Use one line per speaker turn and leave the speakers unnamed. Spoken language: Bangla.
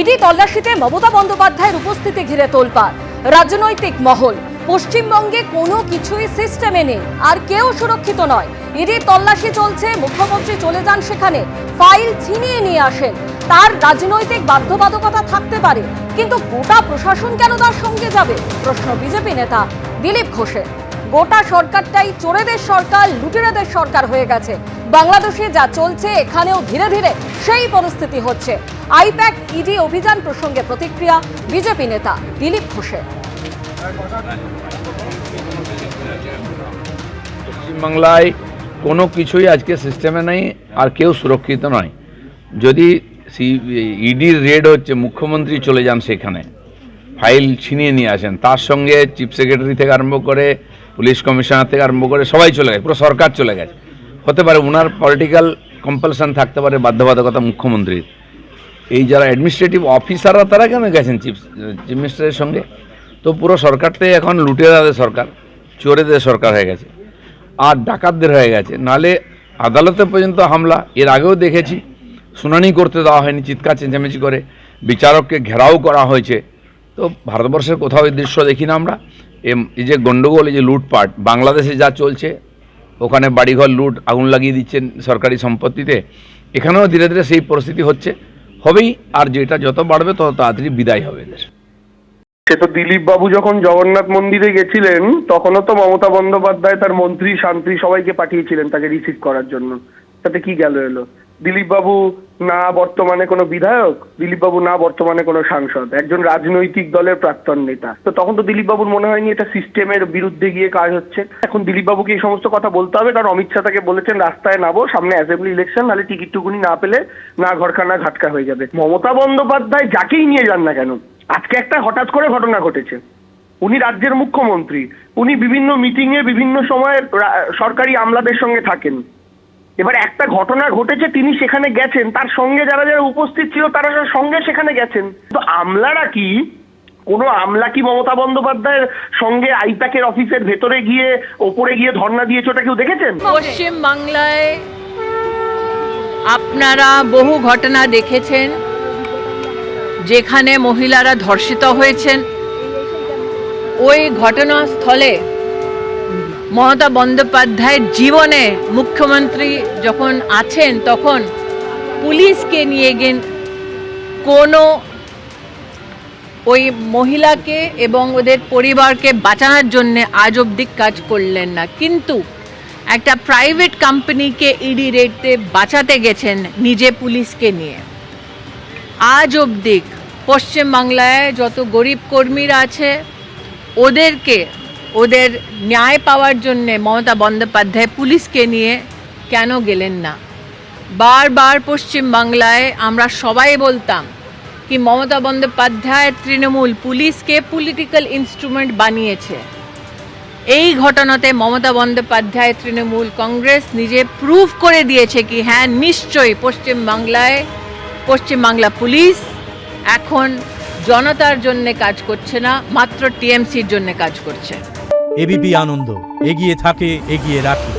ইডি তল্লাশিতে মমতা বন্দ্যোপাধ্যায়ের উপস্থিতি ঘিরে তোলপাড় রাজনৈতিক মহল। পশ্চিমবঙ্গে কোনো কিছুই সিস্টেমে নেই, আর কেউ সুরক্ষিত নয়। ইডির তল্লাশি চলছে, মুখ্যমন্ত্রী চলে যান সেখানে, ফাইল ছিনিয়ে নিয়ে আসেন। তার রাজনৈতিক বাধ্যবাধকতা থাকতে পারে, কিন্তু গোটা প্রশাসন কেন তার সঙ্গে যাবে? প্রশ্ন বিজেপি নেতা দিলীপ ঘোষের। গোটা সরকারটাই চোরেদের সরকার, লুটেরাদের সরকার হয়ে গেছে। বাংলাদেশে যা চলছে এখানেও ধীরে ধীরে সেই পরিস্থিতি হচ্ছে। আইপ্যাক ইডি অভিযান প্রসঙ্গে প্রতিক্রিয়া বিজেপি নেতা দিলীপ ঘোষের।
পশ্চিমবাংলায় কোনো কিছুই আজকে সিস্টেমে নেই, আর কেউ সুরক্ষিত নয়। যদি ইডির রেড হচ্ছে, মুখ্যমন্ত্রী চলে যান সেখানে, ফাইল ছিনিয়ে নিয়ে আসেন, তার সঙ্গে চিফ সেক্রেটারি থেকে আরম্ভ করে পুলিশ কমিশনার থেকে আরম্ভ করে সবাই চলে গেছে, পুরো সরকার চলে গেছে। হতে পারে ওনার পলিটিক্যাল কম্পালশন থাকতে পারে, বাধ্যবাধকতা মুখ্যমন্ত্রীর। এই যারা অ্যাডমিনিস্ট্রেটিভ অফিসাররা তারা কেন গেছেন চিফ মিনিস্টারের সঙ্গে? তো পুরো সরকারটাই এখন লুটেরাদের সরকার, চোরেদের সরকার হয়ে গেছে, আর ডাকাতদের হয়ে গেছে। নালে আদালতে পর্যন্ত হামলা এর আগেও দেখেছি, শুনানি করতে দেওয়া হয়নি, চিৎকার চেঁচামেচি করে বিচারককে ঘেরাও করা হয়েছে। তো ভারতবর্ষের কোথাও এই দৃশ্য দেখি না আমরা। এই যে গণ্ডগোল, এই যে লুটপাট, বাংলাদেশে যা চলছে, ওখানে বাড়িঘর লুট, আগুন লাগিয়ে দিচ্ছেন সরকারি সম্পত্তিতে, এখানেও ধীরে ধীরে সেই পরিস্থিতি হবেই। আর যেটা যত বাড়বে তত তাড়াতাড়ি বিদায় হবে দেশ।
সে তো দিলীপ বাবু যখন জগন্নাথ মন্দিরে গেছিলেন তখনও তো মমতা বন্দ্যোপাধ্যায় তার মন্ত্রী শান্তি সবাইকে পাঠিয়েছিলেন তাকে রিসিভ করার জন্য। তাতে কি গেল এলো? দিলীপ বাবু না বর্তমানে কোনো বিধায়ক, দিলীপ বাবু না বর্তমানে কোনো সাংসদ, একজন রাজনৈতিক দলের প্রাক্তন নেতা। তো তখন তো দিলীপ বাবুর মনে হয়নি এটা সিস্টেমের বিরুদ্ধে গিয়ে কাজ হচ্ছে। এখন দিলীপ বাবুকে এই সমস্ত কথা বলতে হবে, কারণ অমিত শাহ তাকে বলেছেন রাস্তায় নামো, সামনে অ্যাসেম্বলি ইলেকশন, নাহলে টিকিট টুকুনি না পেলে না ঘরকা না ঘাটকা হয়ে যাবে। মমতা বন্দ্যোপাধ্যায় যাকেই নিয়ে যান না কেন, আজকে একটা হঠাৎ করে ঘটনা ঘটেছে। উনি রাজ্যের মুখ্যমন্ত্রী, উনি বিভিন্ন মিটিংয়ে বিভিন্ন সময় সরকারি আমলাদের সঙ্গে থাকেন। এবার একটা ঘটনা ঘটেছে, তিনি সেখানে গেছেন, তার সঙ্গে যারা যারা উপস্থিত ছিল তারা সঙ্গে সেখানে গেছেন। তো আমলারা কি, কোনো আমলা কি মমতা বন্দ্যোপাধ্যায়ের সঙ্গে আইপ্যাকের অফিসের ভেতরে গিয়ে ওপরে গিয়ে ধর্ণা দিয়েছে ওটা কেউ দেখেছেন?
পশ্চিম বাংলায় আপনারা বহু ঘটনা দেখেছেন যেখানে মহিলারা ধর্ষিত হয়েছেন। ওই ঘটনাস্থলে মমতা বন্দ্যোপাধ্যায়ের জীবনে মুখ্যমন্ত্রী যখন আছেন তখন পুলিশকে নিয়ে গিয়ে কোনো ওই মহিলাকে এবং ওদের পরিবারকে বাঁচানোর জন্য আজ অবধি কাজ করলেন না। কিন্তু একটা প্রাইভেট কোম্পানিকে ইডি রেডে বাঁচাতে গেছেন নিজে পুলিশকে নিয়ে। আজ অবধি পশ্চিমবাংলায় যত গরিব কর্মীরা আছে ওদেরকে ওদের ন্যায় পাওয়ার জন্যে মমতা বন্দ্যোপাধ্যায় পুলিশকে নিয়ে কেন গেলেন না? বারবার পশ্চিমবাংলায় আমরা সবাই বলতাম কি মমতা বন্দ্যোপাধ্যায় তৃণমূল পুলিশকে পলিটিক্যাল ইনস্ট্রুমেন্ট বানিয়েছে। এই ঘটনাতে মমতা বন্দ্যোপাধ্যায় তৃণমূল কংগ্রেস নিজে প্রুভ করে দিয়েছে কি হ্যাঁ নিশ্চয়ই পশ্চিমবাংলা পুলিশ এখন জনতার জন্য কাজ করছে না, মাত্র টিএমসির জন্য কাজ করছে।
এবিপি আনন্দ এগিয়ে থাকে, এগিয়ে রাখে।